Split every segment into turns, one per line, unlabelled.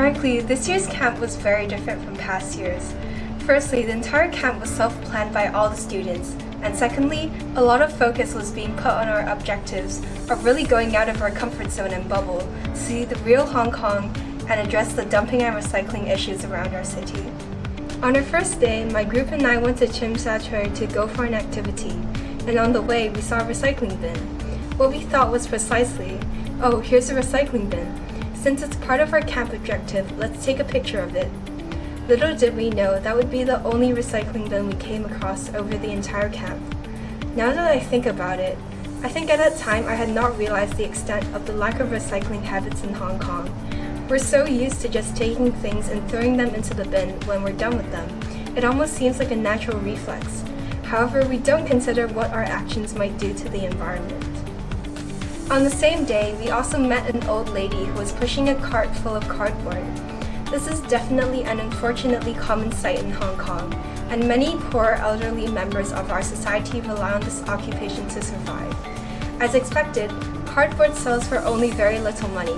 Frankly, this year's camp was very different from past years. Firstly, the entire camp was self-planned by all the students, and secondly, a lot of focus was being put on our objectives of really going out of our comfort zone and bubble to see the real Hong Kong and address the dumping and recycling issues around our city. On our first day, my group and I went to Tsim Sha Tsui to go for an activity, and on the way we saw a recycling bin. What we thought was precisely, oh, here's a recycling bin. Since it's part of our camp objective, let's take a picture of it. Little did we know that would be the only recycling bin we came across over the entire camp. Now that I think about it, I think at that time I had not realized the extent of the lack of recycling habits in Hong Kong. We're so used to just taking things and throwing them into the bin when we're done with them. It almost seems like a natural reflex. However, we don't consider what our actions might do to the environment. On the same day, we also met an old lady who was pushing a cart full of cardboard. This is definitely an unfortunately common sight in Hong Kong, and many poor elderly members of our society rely on this occupation to survive. As expected, cardboard sells for only very little money,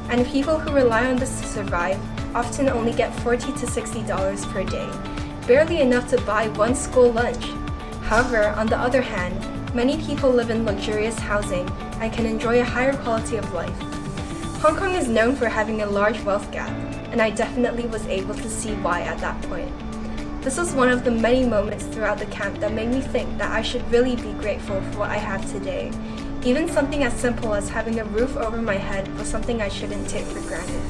and people who rely on this to survive often only get $40 to $60 per day, barely enough to buy one school lunch. However, on the other hand, many people live in luxurious housing and can enjoy a higher quality of life. Hong Kong is known for having a large wealth gap, and I definitely was able to see why at that point. This was one of the many moments throughout the camp that made me think that I should really be grateful for what I have today. Even something as simple as having a roof over my head was something I shouldn't take for granted.